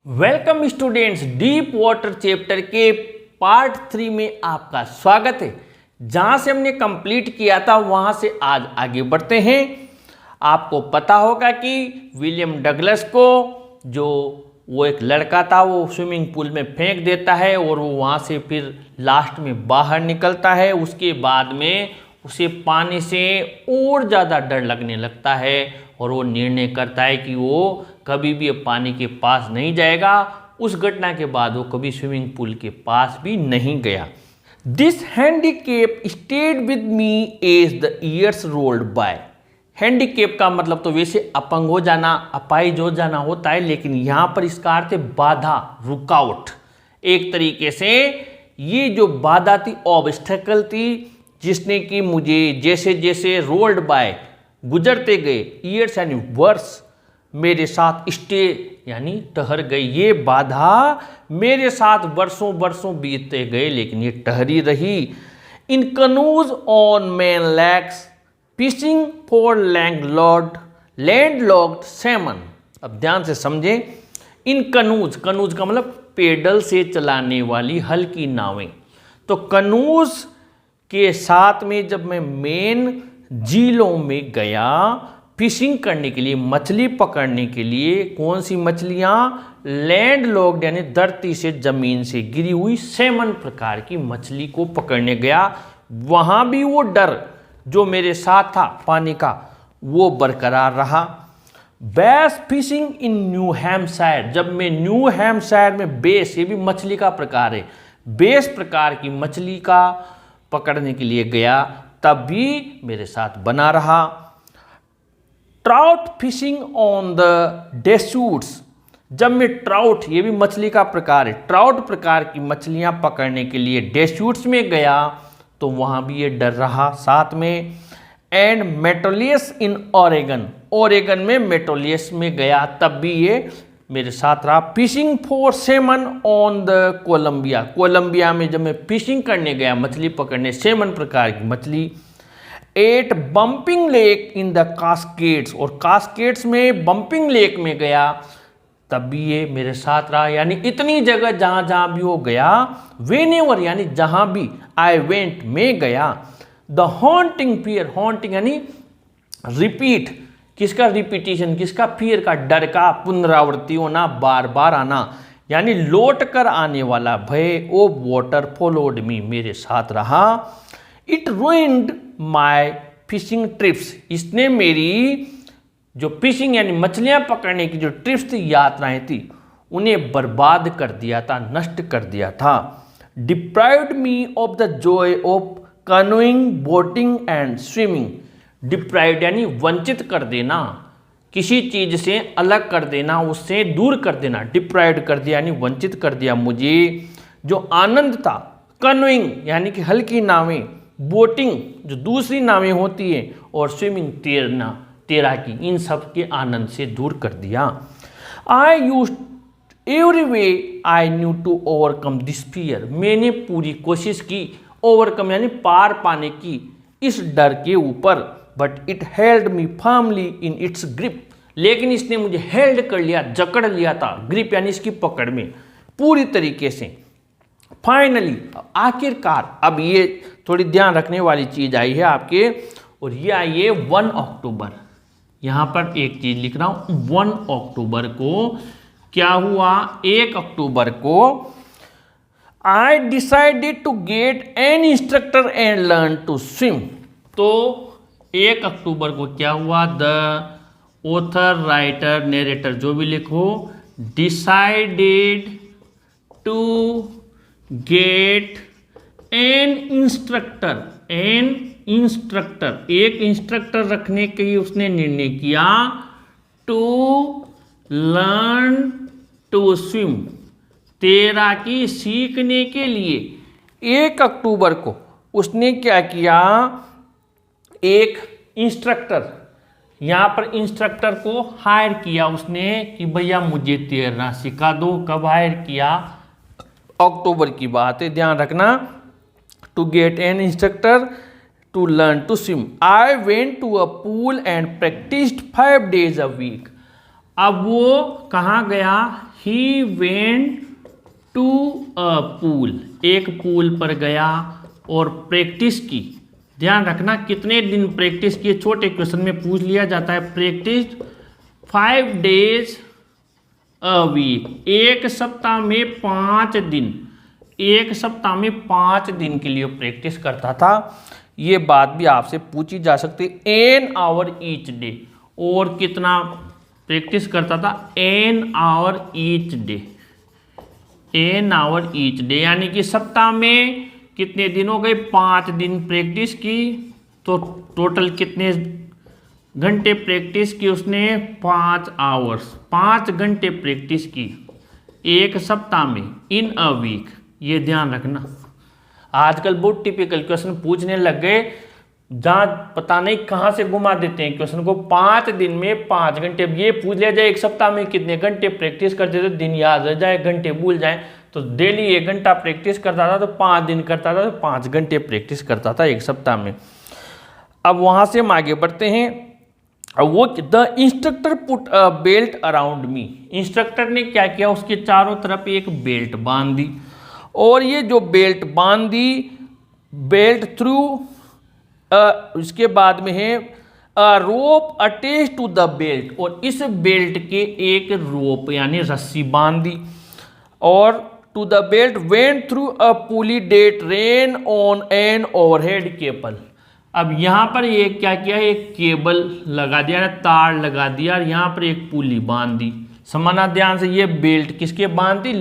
Welcome students, deep water chapter के part 3 में आपका स्वागत है। जहां से हमने कंप्लीट किया था वहां से आज आगे बढ़ते हैं। आपको पता होगा कि विलियम डगलस को जो वो एक लड़का था वो स्विमिंग पूल में फेंक देता है और वो वहां से फिर लास्ट में बाहर निकलता है। उसके बाद में उसे पानी से और ज़्यादा डर लगने लगता है और वो निर्णय करता है कि वो कभी भी पानी के पास नहीं जाएगा। उस घटना के बाद वो कभी स्विमिंग पूल के पास भी नहीं गया। This handicap stayed with me as the years rolled by. Handicap का मतलब तो वैसे अपंग हो जाना, अपाहिज हो जाना होता है, लेकिन यहाँ पर इसका अर्थ है बाधा, रुकावट। एक तरीके से ये जो बाधा थी, ऑब्स्टेकल थी, जिसने कि मुझे जैसे जैसे रोल्ड बाय गुजरते गए, ईयर्स यानी वर्ष, मेरे साथ स्टे यानी ठहर गई। ये बाधा मेरे साथ वर्षों वर्षों बीतते गए, लेकिन ये ठहरी रही। In canoes on Maine lakes fishing for landlocked salmon. अब ध्यान से समझें। इन कनूज, कनूज का मतलब पेडल से चलाने वाली हल्की नावें। तो कनूज के साथ में जब मैं मेन झीलों में गया फिशिंग करने के लिए, मछली पकड़ने के लिए, कौन सी मछलियाँ? लैंड लॉक्ड यानी धरती से, जमीन से गिरी हुई सैमन प्रकार की मछली को पकड़ने गया। वहाँ भी वो डर जो मेरे साथ था पानी का, वो बरकरार रहा। Base fishing in New Hampshire. जब मैं न्यू हैम्पशायर में, बेस ये भी मछली का प्रकार है, बेस प्रकार की मछली का पकड़ने के लिए गया, तब भी मेरे साथ बना रहा। Trout fishing on the Deschutes. जब मैं ट्राउट, ये भी मछली का प्रकार है, ट्राउट प्रकार की मछलियां पकड़ने के लिए डेसूट्स में गया, तो वहां भी ये डर रहा साथ में। And Metolius in Oregon, Oregon में मेटोलियस में गया, तब भी ये मेरे साथ रहा। Fishing for salmon on the Columbia, Columbia में जब मैं फिशिंग करने गया, मछली पकड़ने, सेमन प्रकार की मछली। At Bumping Lake in the Cascades, और कास्केड्स में, बम्पिंग लेक में गया, तब भी ये मेरे साथ रहा। यानी इतनी जगह जहां जहां भी वो गया, वेनेवर यानी जहां भी, आई वेंट में गया। द हॉन्टिंग फियर, हॉन्टिंग यानी रिपीट, किसका रिपीटिशन, किसका? फियर का, डर का पुनरावृत्ति होना, बार बार आना, यानी लौट कर आने वाला भय। ओ वाटर फॉलोड मी, मेरे साथ रहा। It ruined my fishing trips, इसने मेरी जो फिशिंग यानी मछलियां पकड़ने की जो ट्रिप्स थी, यात्राएं थी, उन्हें बर्बाद कर दिया था, नष्ट कर दिया था। Deprived me of the Joy of canoeing, boating and swimming. Deprived यानी वंचित कर देना, किसी चीज से अलग कर देना, उससे दूर कर देना। डिप्राइव्ड कर दिया यानी वंचित कर दिया मुझे जो आनंद था। कैनोइंग यानी कि हल्की नावें, बोटिंग जो दूसरी नावें होती है, और स्विमिंग तैरना, तैराकी, इन सब के आनंद से दूर कर दिया। I used every way I knew to overcome this fear. मैंने पूरी कोशिश की, ओवरकम यानी पार पाने की, इस डर के ऊपर। But it held me firmly in its grip, लेकिन इसने मुझे हेल्ड कर लिया, जकड़ लिया था। ग्रिप यानी इसकी पकड़ में पूरी तरीके से। फाइनली, आखिरकार, अब ये थोड़ी ध्यान रखने वाली चीज आई है आपके, और ये आई है 1 अक्टूबर। यहां पर एक चीज लिख रहा हूं, 1 अक्टूबर को क्या हुआ? 1 अक्टूबर को I decided to get an instructor and learn to swim. तो 1 अक्टूबर को क्या हुआ? द ऑथर, राइटर, नरेटर, जो भी लिखो, decided to get an instructor, एक इंस्ट्रक्टर रखने के लिए उसने निर्णय किया। टू लर्न टू स्विम, तैराकी सीखने के लिए 1 अक्टूबर को उसने क्या किया? एक इंस्ट्रक्टर, यहाँ पर इंस्ट्रक्टर को हायर किया उसने कि भैया मुझे तैरना सिखा दो। कब हायर किया? अक्टूबर की बात है, ध्यान रखना। To get an instructor to learn to swim. I went to a pool and practised 5 days a week। अब वो कहाँ गया? He went to a pool, एक पूल पर गया और प्रैक्टिस की। ध्यान रखना कितने दिन प्रैक्टिस किए, छोटे क्वेश्चन में पूछ लिया जाता है। प्रैक्टिस 5 days अ वीक, एक सप्ताह में 5 दिन, एक सप्ताह में 5 दिन के लिए प्रैक्टिस करता था। ये बात भी आपसे पूछी जा सकती है। एन आवर ईच डे, और कितना प्रैक्टिस करता था? An hour each day, an hour each day, यानी कि सप्ताह में कितने दिन हो गए? 5 दिन प्रैक्टिस की, तो टोटल कितने घंटे प्रैक्टिस की उसने? 5 आवर्स, 5 घंटे प्रैक्टिस की एक सप्ताह में, इन अ वीक। ये ध्यान रखना। आजकल बहुत टिपिकल क्वेश्चन पूछने लग गए, जहाँ पता नहीं कहाँ से घुमा देते हैं क्वेश्चन को। 5 दिन में 5 घंटे, अब ये पूछ लिया जाए एक सप्ताह में कितने घंटे प्रैक्टिस करते थे, दिन याद रह जाए, घंटे भूल जाए। तो डेली 1 घंटा प्रैक्टिस करता था, तो 5 दिन करता था, तो 5 घंटे प्रैक्टिस करता था एक सप्ताह में। अब वहाँ से हम आगे बढ़ते हैं। वो the instructor put a belt around me, instructor ने क्या किया? उसके चारों तरफ एक बेल्ट बांध दी, और ये जो बेल्ट बांध दी, बेल्ट थ्रू इसके बाद में है रोप अटैच टू द बेल्ट, और इस बेल्ट के एक रोप यानी रस्सी बांध दी, और to the belt went through a pulley that ran on an overhead cable. अब यहाँ पर ये क्या किया? एक केबल लगा दिया, तार लगा दिया, और यहाँ पर एक पुली बांध दी। समझना ध्यान से, ये बेल्ट किसके बांध दी?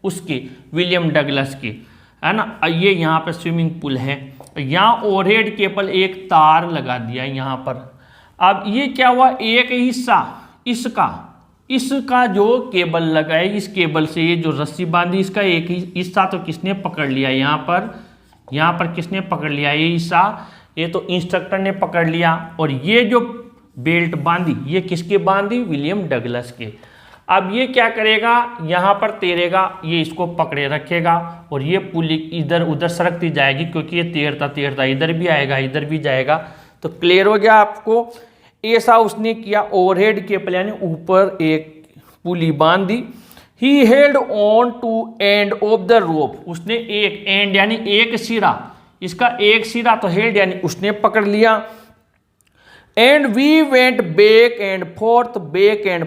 उसके, विलियम डगलस के, है ना। ये यहाँ पर स्विमिंग पूल है, यहाँ ओवरहेड केबल एक तार लगा दिया यहाँ पर। अब ये क्या हुआ? एक हिस्सा इसका जो केबल लगा है, इस केबल से ये जो रस्सी बांधी, इसका एक हिस्सा तो किसने पकड़ लिया? यहाँ पर किसने पकड़ लिया? ये हिस्सा, ये तो इंस्ट्रक्टर ने पकड़ लिया। और ये जो बेल्ट बांधी, ये किसके बांधी? विलियम डगलस के। अब ये क्या करेगा? यहाँ पर तैरेगा, ये इसको पकड़े रखेगा, और ये पुली इधर उधर सरकती जाएगी, क्योंकि ये तैरता तैरता इधर भी आएगा, इधर भी जाएगा। तो क्लियर हो गया आपको? ऐसा उसने किया। ओवरहेड केबल यानी ऊपर एक पुली बांध दी। He held on to end of the rope, उसने एक एंड यानी एक सिरा, इसका एक सिरा तो हेल्ड यानी उसने पकड़ लिया। And we went back and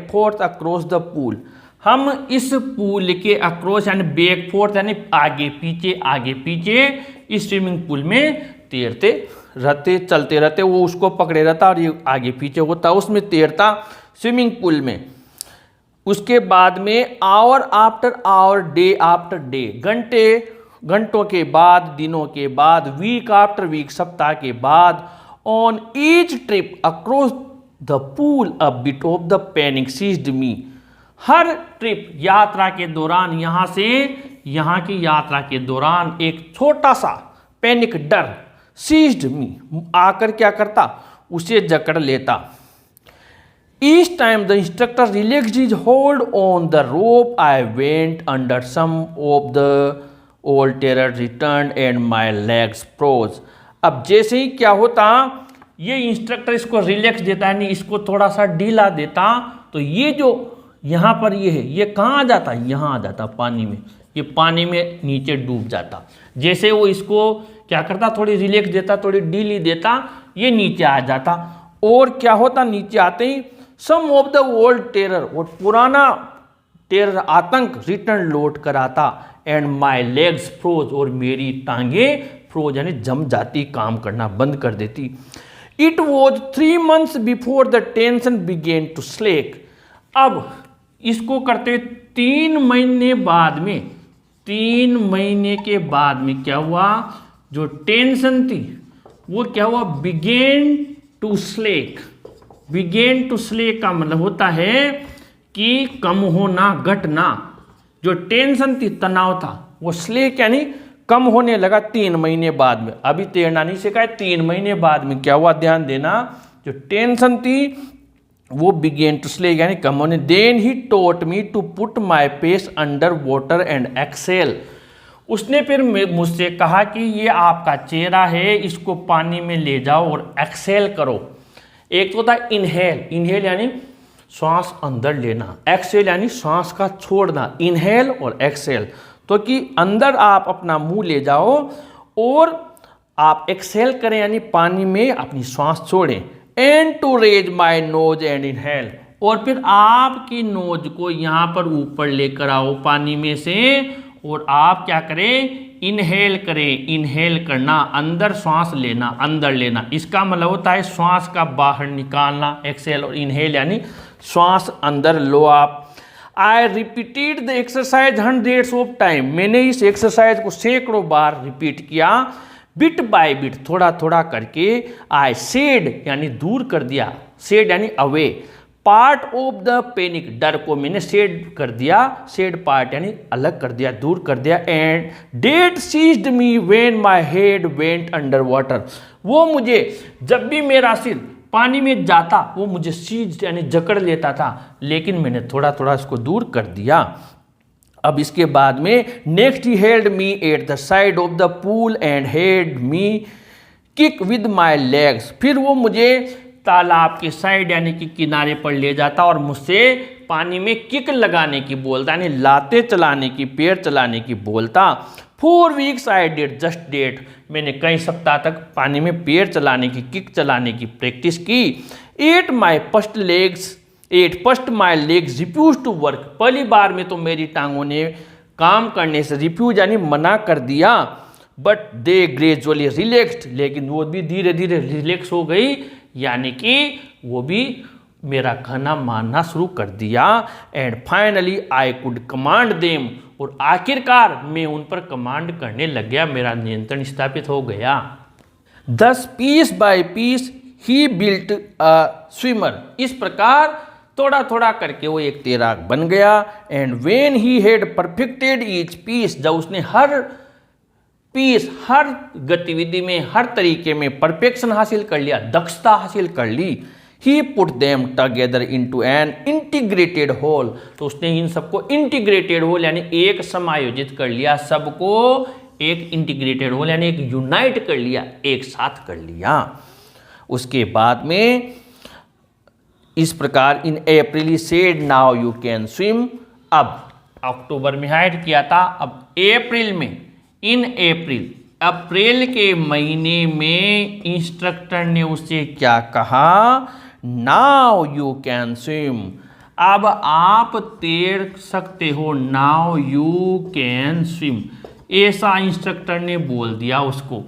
forth across the pool, हम इस पूल के अक्रॉस यानी बैक फोर्थ यानी आगे पीछे इस स्विमिंग पूल में तैरते रहते, चलते रहते। वो उसको पकड़े रहता और ये आगे पीछे होता, उसमें तैरता स्विमिंग पूल में। उसके बाद में hour after hour, day after day, घंटों के बाद, दिनों के बाद, वीक आफ्टर वीक, सप्ताह के बाद, on each trip across the pool a bit of the panic seized me, हर ट्रिप यात्रा के दौरान, यहाँ से यहाँ की यात्रा के दौरान एक छोटा सा पैनिक डर, सीज्ड मी, आकर क्या करता? उसे जकड़ लेता। Each time the instructor relaxed his hold on the rope I went under some of the old terror return and my legs froze. अब जैसे ही क्या होता, ये इंस्ट्रक्टर इसको रिलैक्स देता है, इसको थोड़ा सा ढीला देता, तो ये जो यहाँ पर ये है, ये कहाँ आ जाता? यहाँ आ जाता पानी में, ये पानी में नीचे डूब जाता। जैसे वो इसको क्या करता? थोड़ी रिलैक्स देता, थोड़ी ढीली देता, ये नीचे आ जाता। और क्या होता? नीचे आते ही सम ऑफ द ओल्ड टेरर, और पुराना टेरर आतंक रिटर्न लौट कर आता। एंड माई लेग्स फ्रोज, और मेरी टांगे फ्रोज यानी जम जाती, काम करना बंद कर देती। It was 3 months before the tension began to slack. अब इसको करते 3 महीने बाद में, 3 महीने के बाद में क्या हुआ? जो टेंशन थी वो क्या हुआ? Began to slack. Began to slack का मतलब होता है कि कम होना, घटना। जो टेंशन थी, तनाव था, वो स्लेक यानी कम होने लगा 3 महीने बाद में। अभी तैरना नहीं सीखा है, 3 महीने बाद में क्या हुआ? ध्यान देना, जो टेंशन थी वो बिगेन टू स्लेक यानी कम होने। Then he taught me to put my face under water and exhale. उसने फिर मुझसे कहा कि ये आपका चेहरा है, इसको पानी में ले जाओ और एक्सेल करो। एक तो था इनहेल, इनहेल यानी श्वास अंदर लेना, एक्सेल यानी श्वास का छोड़ना, इनहेल और एक्सेल। तो कि अंदर आप अपना मुंह ले जाओ और आप एक्सेल करें यानी पानी में अपनी श्वास छोड़ें। And to raise my nose and inhale, और फिर आपकी नोज को यहाँ पर ऊपर लेकर आओ पानी में से और आप क्या करें, इनहेल करें। इनहेल करना, अंदर श्वास लेना, अंदर लेना, इसका मतलब होता है श्वास का बाहर निकालना। एक्सेल और इनहेल यानी श्वास अंदर लो आप। I repeated the exercise hundreds of time, मैंने इस एक्सरसाइज को सैकड़ों बार रिपीट किया। बिट बाय बिट, थोड़ा थोड़ा करके। आई सेड यानी दूर कर दिया, सेड यानी away. Part of the panic, डर को मैंने सेड कर दिया, सेड पार्ट यानी अलग कर दिया, दूर कर दिया। And that seized me when my head went under water, वो मुझे जब भी मेरा सिर पानी में जाता वो मुझे सीज यानी जकड़ लेता था, लेकिन मैंने थोड़ा थोड़ा इसको दूर कर दिया। अब इसके बाद में next he held me at the side of the pool and head me kick with my legs, फिर वो मुझे तालाब के साइड यानी कि किनारे पर ले जाता और मुझसे पानी में किक लगाने की बोलता, यानी लाते चलाने की, पैर चलाने की बोलता। 4 weeks I did just that, मैंने कई सप्ताह तक पानी में पैर चलाने की, किक चलाने की प्रैक्टिस की। 8 my legs refuse to work, पहली बार में तो मेरी टांगों ने काम करने से रिफ्यूज यानी मना कर दिया। बट दे ग्रेजुअली रिलैक्स्ड, लेकिन वो भी धीरे धीरे रिलैक्स हो गई, यानी कि वो भी मेरा कहना मानना शुरू कर दिया। And finally I could command them, और आखिरकार मैं उन पर कमांड करने लग गया, मेरा नियंत्रण स्थापित हो गया। Thus piece by piece he built a swimmer, इस प्रकार थोड़ा थोड़ा करके वो एक तैराक बन गया। And when he had perfected each piece, जब उसने हर पीस, हर गतिविधि में, हर तरीके में परफेक्शन हासिल कर लिया, दक्षता हासिल कर ली। He put them together into an integrated whole, तो उसने इन सबको इंटीग्रेटेड होल यानी एक समायोजित कर लिया, सबको एक इंटीग्रेटेड होल यानी एक यूनाइट कर लिया, एक साथ कर लिया। उसके बाद में इस प्रकार in April he said now you can swim, अब अक्टूबर में हायर किया था, अब अप्रैल में, इन अप्रैल के महीने में इंस्ट्रक्टर ने उससे क्या कहा, नाउ यू कैन स्विम, अब आप तैर सकते हो, नाउ यू कैन स्विम, ऐसा इंस्ट्रक्टर ने बोल दिया उसको।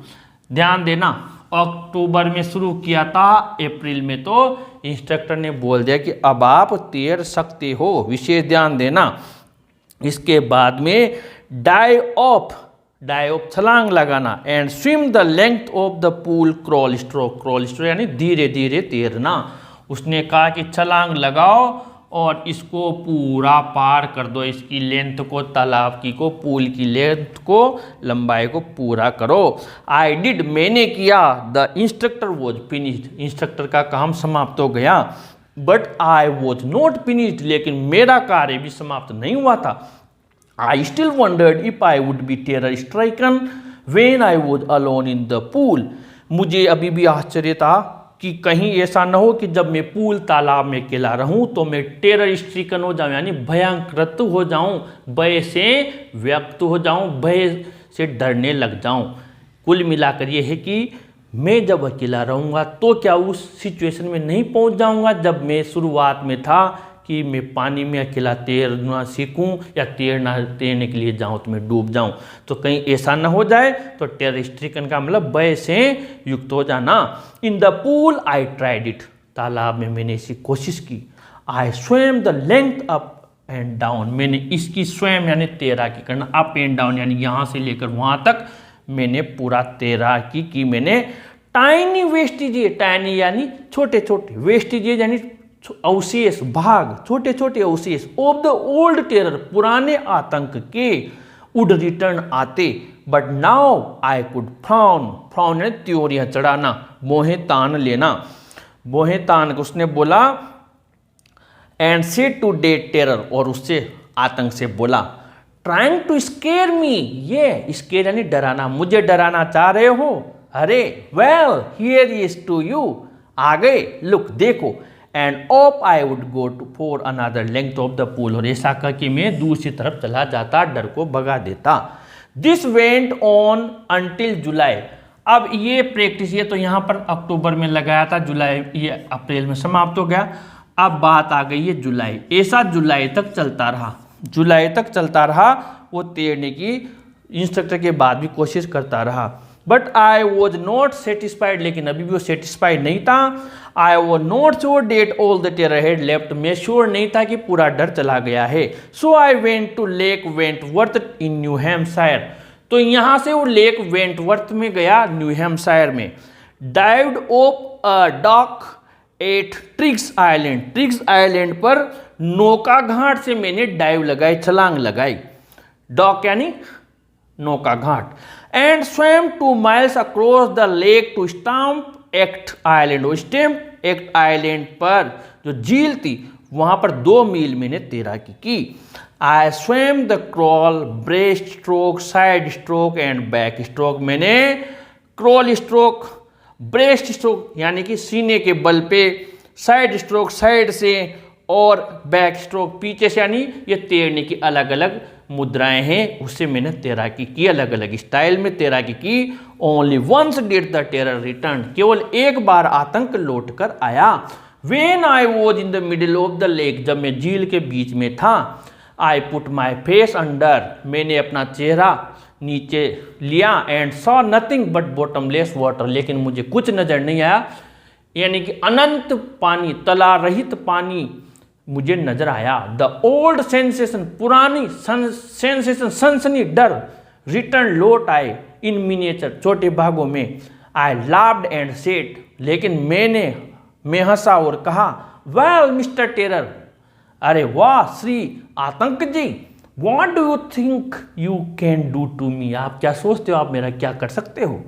ध्यान देना, अक्टूबर में शुरू किया था, अप्रैल में तो इंस्ट्रक्टर ने बोल दिया कि अब आप तैर सकते हो, विशेष ध्यान देना। इसके बाद में डाई ऑफ छलांग लगाना। And swim the length of the pool crawl stroke यानी धीरे धीरे तैरना। उसने कहा कि छलांग लगाओ और इसको पूरा पार कर दो, इसकी लेंथ को, तालाब की को, पूल की लेंथ को, लंबाई को पूरा करो। आई डिड, मैंने किया। The instructor was finished, instructor का काम समाप्त हो गया। But I was not finished, लेकिन मेरा कार्य भी समाप्त नहीं हुआ था। I still wondered if I would be terror stricken when I was alone in the pool. मुझे अभी भी आश्चर्य था कि कहीं ऐसा न हो कि जब मैं पूल तालाब में अकेला रहूं तो मैं टेरर स्ट्रिकन हो जाऊं, यानी भयंकृत हो जाऊं, भय से व्यक्त हो जाऊं, भय से डरने लग जाऊं। कुल मिलाकर ये है कि मैं जब अकेला रहूंगा तो क्या उस सिचुएशन में नहीं पहुंच जाऊंगा जब मैं शुरुआत में था कि मैं पानी में अकेला तैरना सीखूं या तैरने के लिए जाऊं तो मैं डूब जाऊं, तो कहीं ऐसा ना हो जाए। तो टेरर स्ट्रिकन का मतलब भय से युक्त हो जाना। In the pool I tried it, तालाब में मैंने इसी कोशिश की। I swim the length up and down, मैंने इसकी स्वयं यानी तैराकी करना, अप एंड डाउन यानी यहाँ से लेकर वहाँ तक मैंने पूरा तैराकी की मैंने। टाइनी वेस्टिजेज, टाइनी यानी छोटे छोटे, वेस्टिजेज यानी अवशेष, भाग, छोटे छोटे अवशेष, ऑफ द ओल्ड टेरर, पुराने आतंक के, वुड रिटर्न आते। But now I could frown है त्योरियां चढ़ाना, मोहे तान लेना, मोहे तान को उसने बोला। And said to that terror, और उससे आतंक से बोला, ट्राइंग टू स्केयर मी, ये स्केयर यानी डराना, मुझे डराना चाह रहे हो, अरे well here is to you, आ गए, लुक देखो, end of I would go to for another length of the pool, और ऐसा करके मैं दूसरी तरफ चला जाता, डर को भगा देता। दिस वेंट ऑन अंटिल जुलाई। अब ये प्रैक्टिस ये तो यहाँ पर अक्टूबर में लगाया था, जुलाई ये अप्रैल में समाप्त हो गया। अब बात आ गई है जुलाई, ऐसा जुलाई तक चलता रहा, जुलाई तक चलता रहा। वो तैरने की इंस्ट्रक्टर के बाद भी कोशिश करता रहा, but I was not satisfied, लेकिन अभी भी वो सेटिस्फाइड नहीं था। I was not sure that all the terror had left, मैं श्योर नहीं था कि पूरा डर चला गया है। So I went to Lake Wentworth in New Hampshire, तो यहाँ से वो लेक वेंटवर्थ में गया, न्यू हैम्पशायर में। Dived off a dock at Triggs Island, Triggs Island पर नौका घाट से मैंने डाइव लगाई, छलांग लगाई। डॉक यानी नौका घाट। And swam 2 miles across the lake to Stamp Act Island, वो स्टैम्प एक्ट आइलैंड पर जो झील थी वहां पर 2 मील मैंने तैराकी की। आई swum the crawl, breast stroke, side stroke and back stroke, मैंने क्रॉल स्ट्रोक, ब्रेस्ट स्ट्रोक यानी कि सीने के बल पे, साइड स्ट्रोक साइड से, और बैक स्ट्रोक पीछे से, यानी ये तैरने की अलग अलग मुद्राएं हैं, उससे मैंने तैराकी की, अलग अलग स्टाइल में तैराकी की। Only once did the terror return, केवल एक बार आतंक लौट कर आया। When I was in the middle of the lake, जब मैं झील के बीच में था। I put my face under, मैंने अपना चेहरा नीचे लिया। And saw nothing but bottomless water, लेकिन मुझे कुछ नजर नहीं आया, यानी कि अनंत पानी, तला रहित पानी मुझे नजर आया। द ओल्ड सेंसेशन, पुरानी सेंसेशन, सनसनी, डर, रिटर्न लौट आए, इन मिनिएचर, छोटे भागों में। आई लाफ्ड एंड सेड, लेकिन मैं हंसा और कहा, वेल मिस्टर टेरर, अरे वाह Shri Aatank ji, what do you think you can do to me, आप क्या सोचते हो आप मेरा क्या कर सकते हो।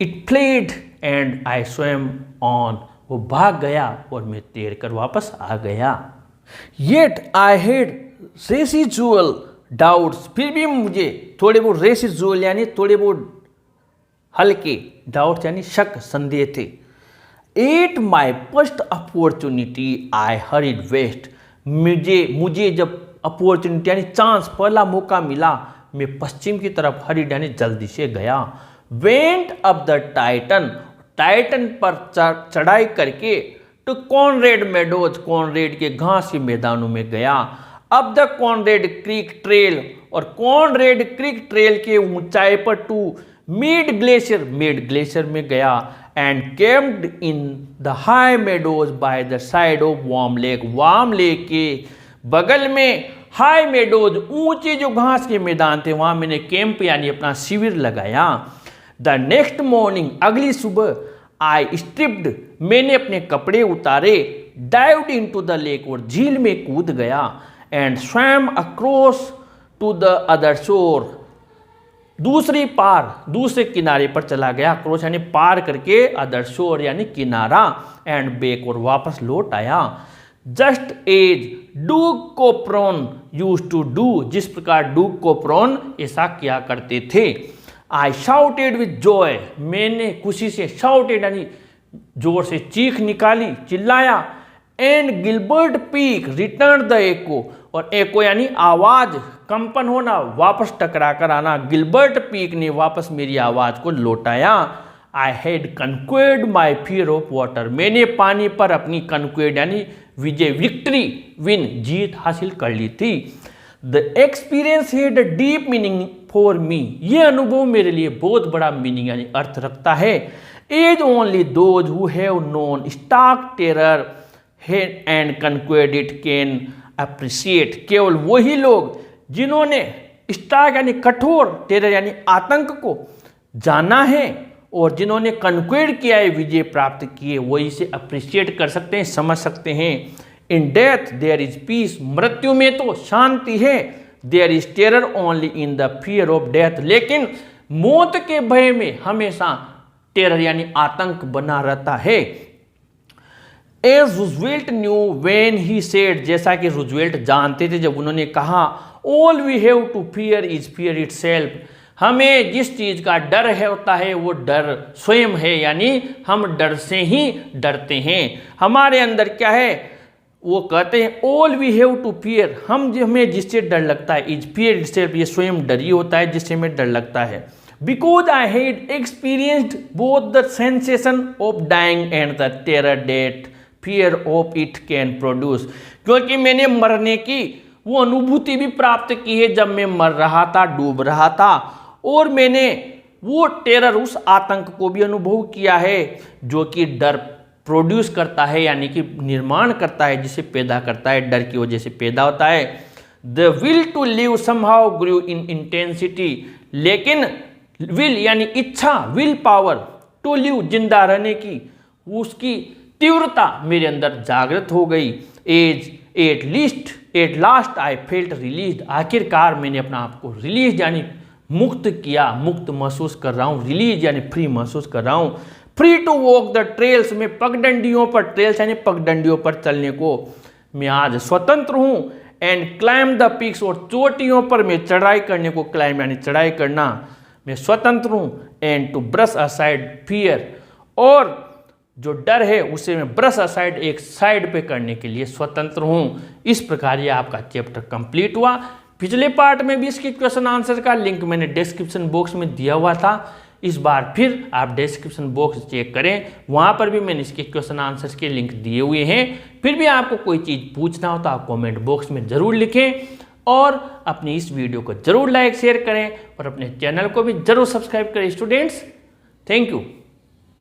It fled and I swum on, वो भाग गया और मैं तैर कर वापस आ गया। येट आई हैड रेसिजुअल डाउट्स, फिर भी मुझे थोड़े बहुत रेसिजुअल यानी थोड़े बहुत हल्के डाउट्स यानी शक, संदेह थे। At my first opportunity I hurried west, मुझे जब अपॉर्चुनिटी यानी चांस, पहला मौका मिला, मैं पश्चिम की तरफ हरिड यानी जल्दी से गया। Went up the Titan, Titan पर चढ़ाई करके टू कॉनरेड मेडोज, कॉनरेड के घास के मैदानों में गया। अब द कॉनरेड क्रीक ट्रेल, और कॉनरेड क्रीक ट्रेल के ऊंचाई पर टू मिड ग्लेशियर में गया। And camped in the high meadows by the side of Warm Lake, Warm Lake के बगल में हाई मेडोज, ऊंचे जो घास के मैदान थे, वहां मैंने कैंप यानी अपना शिविर लगाया। द नेक्स्ट मॉर्निंग, अगली सुबह, आई स्ट्रिप्ड, मैंने अपने कपड़े उतारे। डाइव्ड इनटू द लेक, और झील में कूद गया। And swam across to the other shore, दूसरे किनारे पर चला गया। अक्रॉस यानी पार करके, अदर शोर यानी किनारा, एंड बैक और वापस लौट आया। Just as Doug Corpron used to do, जिस प्रकार डूक कोपरॉन ऐसा किया करते थे। आई शाउटेड विद जॉय, मैंने खुशी से, शाउटेड यानी जोर से चीख निकाली, चिल्लाया। And Gilbert Peak return the echo, और एको यानी आवाज, कंपन होना, वापस टकरा कर आना। गिलबर्ट पीक ने वापस मेरी आवाज को लौटाया। I had conquered my fear of water, मैंने पानी पर अपनी कन्क्वेर्ड यानी विजय, विक्ट्री, विन, जीत हासिल कर ली थी। The experience had a deep meaning for me, ये अनुभव मेरे लिए बहुत बड़ा मीनिंग यानी अर्थ रखता है। As only those who have known stark terror and conquered it can appreciate, केवल वही लोग जिन्होंने स्टार्क यानी कठोर, टेरर यानी आतंक को जाना है और जिन्होंने कन्क्वेड किया है, विजय प्राप्त किए, वही इसे अप्रिशिएट कर सकते हैं, समझ सकते हैं। In death there is peace, मृत्यु में तो शांति है। There is terror only in the fear of death, लेकिन मौत के भय में हमेशा टेरर यानी आतंक बना रहता है। As Roosevelt knew when he said, जैसा कि रूजवेल्ट जानते थे जब उन्होंने कहा, all we have to fear is fear itself, हमें जिस चीज़ का डर है होता है वो डर स्वयं है, यानी हम डर से ही डरते हैं। हमारे अंदर क्या है, वो कहते हैं all we have to fear, हमें जिससे डर लगता है, इज फियर इटसेल्फ, ये स्वयं डर ही होता है जिससे हमें डर लगता है। Because I had experienced both the sensation of dying and the terror that fear of it can produce, क्योंकि मैंने मरने की वो अनुभूति भी प्राप्त की है जब मैं मर रहा था, डूब रहा था, और मैंने वो टेरर, उस आतंक को भी अनुभव किया है जो कि डर प्रोड्यूस करता है, यानी कि निर्माण करता है, जिसे पैदा करता है, डर की वजह से पैदा होता है। The will to live somehow grew in intensity, लेकिन विल यानी इच्छा, विल पावर, टू लिव जिंदा रहने की, उसकी तीव्रता मेरे अंदर जागृत हो गई। At last I felt release, आखिरकार मैंने अपना आप को रिलीज यानी मुक्त किया, मुक्त महसूस कर रहा हूँ, रिलीज यानी फ्री महसूस कर रहा हूँ। Free to walk the trails, में पगडंडियों पर, ट्रेल्स यानी पगडंडियों पर चलने को मैं आज स्वतंत्र हूँ। एंड क्लाइम द पीक्स, और चोटियों पर मैं चढ़ाई करने को, क्लाइम यानी चढ़ाई करना, मैं स्वतंत्र हूँ। And to brush aside fear, और जो डर है उसे मैं ब्रश असाइड, एक साइड पे करने के लिए स्वतंत्र हूँ। इस प्रकार ये आपका चैप्टर कंप्लीट हुआ। पिछले पार्ट में भी इसके क्वेश्चन आंसर का लिंक मैंने डिस्क्रिप्शन बॉक्स में दिया हुआ था, इस बार फिर आप डिस्क्रिप्शन बॉक्स चेक करें, वहाँ पर भी मैंने इसके क्वेश्चन आंसर्स के लिंक दिए हुए हैं। फिर भी आपको कोई चीज़ पूछना हो तो आप कमेंट बॉक्स में ज़रूर लिखें, और अपनी इस वीडियो को ज़रूर लाइक शेयर करें, और अपने चैनल को भी ज़रूर सब्सक्राइब करें स्टूडेंट्स। Thank you.